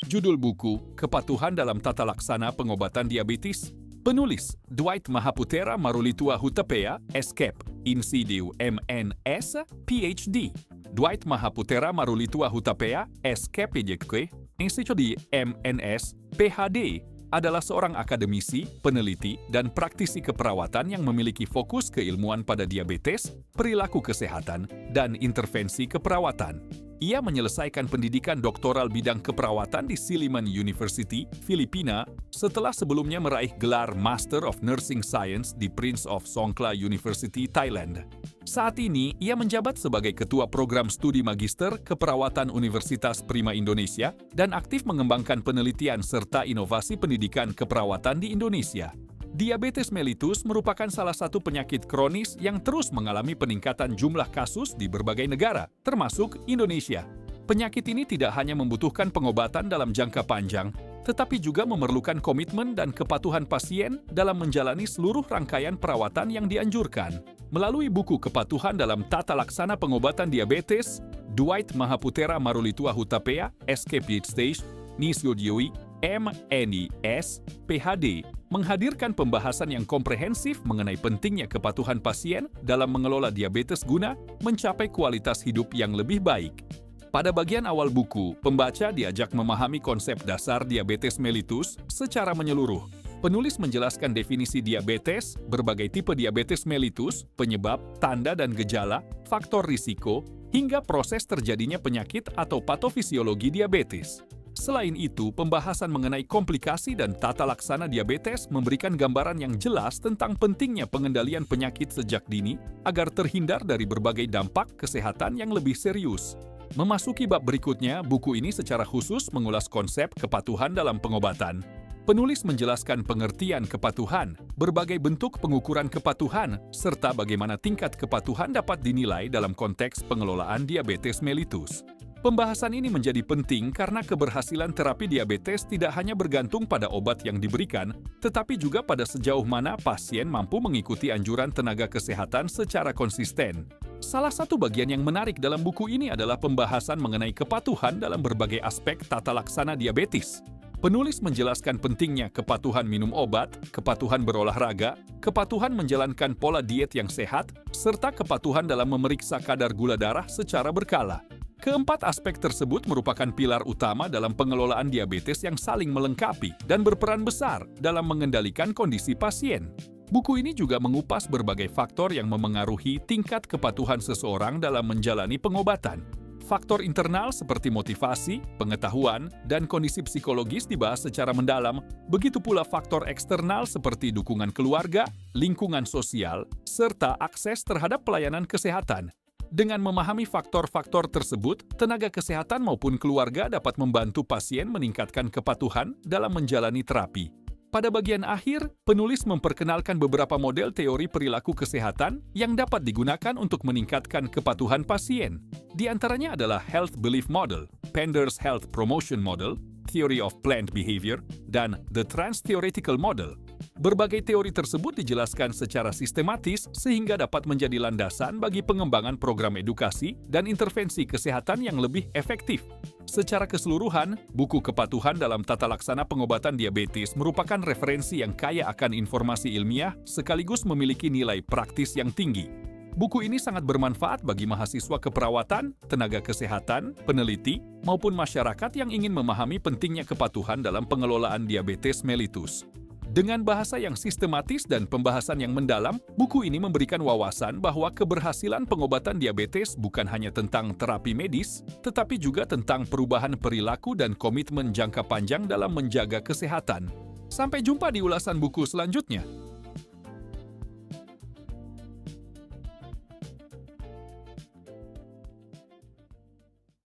Judul buku, Kepatuhan dalam Tata Laksana Pengobatan Diabetes. Penulis, Dwight Mahaputera Marulitua Hutapea, Escape, Insidiu MNS, PhD. Dwight Mahaputera Marulitua Hutapea, Escape PhD, Institut MNS, PhD, adalah seorang akademisi, peneliti, dan praktisi keperawatan yang memiliki fokus keilmuan pada diabetes, perilaku kesehatan, dan intervensi keperawatan. Ia menyelesaikan pendidikan doktoral bidang keperawatan di Silliman University, Filipina, setelah sebelumnya meraih gelar Master of Nursing Science di Prince of Songkla University, Thailand. Saat ini, ia menjabat sebagai Ketua Program Studi Magister Keperawatan Universitas Prima Indonesia dan aktif mengembangkan penelitian serta inovasi pendidikan keperawatan di Indonesia. Diabetes mellitus merupakan salah satu penyakit kronis yang terus mengalami peningkatan jumlah kasus di berbagai negara, termasuk Indonesia. Penyakit ini tidak hanya membutuhkan pengobatan dalam jangka panjang, tetapi juga memerlukan komitmen dan kepatuhan pasien dalam menjalani seluruh rangkaian perawatan yang dianjurkan. Melalui buku Kepatuhan dalam Tata Laksana Pengobatan Diabetes, Dwight Mahaputera Marulitua Hutapea, Escape Stage, Nisyodyoi, MNIS, PhD, menghadirkan pembahasan yang komprehensif mengenai pentingnya kepatuhan pasien dalam mengelola diabetes guna mencapai kualitas hidup yang lebih baik. Pada bagian awal buku, pembaca diajak memahami konsep dasar diabetes mellitus secara menyeluruh. Penulis menjelaskan definisi diabetes, berbagai tipe diabetes mellitus, penyebab, tanda dan gejala, faktor risiko, hingga proses terjadinya penyakit atau patofisiologi diabetes. Selain itu, pembahasan mengenai komplikasi dan tata laksana diabetes memberikan gambaran yang jelas tentang pentingnya pengendalian penyakit sejak dini agar terhindar dari berbagai dampak kesehatan yang lebih serius. Memasuki bab berikutnya, buku ini secara khusus mengulas konsep kepatuhan dalam pengobatan. Penulis menjelaskan pengertian kepatuhan, berbagai bentuk pengukuran kepatuhan, serta bagaimana tingkat kepatuhan dapat dinilai dalam konteks pengelolaan diabetes mellitus. Pembahasan ini menjadi penting karena keberhasilan terapi diabetes tidak hanya bergantung pada obat yang diberikan, tetapi juga pada sejauh mana pasien mampu mengikuti anjuran tenaga kesehatan secara konsisten. Salah satu bagian yang menarik dalam buku ini adalah pembahasan mengenai kepatuhan dalam berbagai aspek tata laksana diabetes. Penulis menjelaskan pentingnya kepatuhan minum obat, kepatuhan berolahraga, kepatuhan menjalankan pola diet yang sehat, serta kepatuhan dalam memeriksa kadar gula darah secara berkala. Keempat aspek tersebut merupakan pilar utama dalam pengelolaan diabetes yang saling melengkapi dan berperan besar dalam mengendalikan kondisi pasien. Buku ini juga mengupas berbagai faktor yang memengaruhi tingkat kepatuhan seseorang dalam menjalani pengobatan. Faktor internal seperti motivasi, pengetahuan, dan kondisi psikologis dibahas secara mendalam, begitu pula faktor eksternal seperti dukungan keluarga, lingkungan sosial, serta akses terhadap pelayanan kesehatan. Dengan memahami faktor-faktor tersebut, tenaga kesehatan maupun keluarga dapat membantu pasien meningkatkan kepatuhan dalam menjalani terapi. Pada bagian akhir, penulis memperkenalkan beberapa model teori perilaku kesehatan yang dapat digunakan untuk meningkatkan kepatuhan pasien. Di antaranya adalah Health Belief Model, Pender's Health Promotion Model, Theory of Planned Behavior, dan The Trans-Theoretical Model. Berbagai teori tersebut dijelaskan secara sistematis sehingga dapat menjadi landasan bagi pengembangan program edukasi dan intervensi kesehatan yang lebih efektif. Secara keseluruhan, buku Kepatuhan dalam Tata Laksana Pengobatan Diabetes merupakan referensi yang kaya akan informasi ilmiah sekaligus memiliki nilai praktis yang tinggi. Buku ini sangat bermanfaat bagi mahasiswa keperawatan, tenaga kesehatan, peneliti, maupun masyarakat yang ingin memahami pentingnya kepatuhan dalam pengelolaan diabetes mellitus. Dengan bahasa yang sistematis dan pembahasan yang mendalam, buku ini memberikan wawasan bahwa keberhasilan pengobatan diabetes bukan hanya tentang terapi medis, tetapi juga tentang perubahan perilaku dan komitmen jangka panjang dalam menjaga kesehatan. Sampai jumpa di ulasan buku selanjutnya.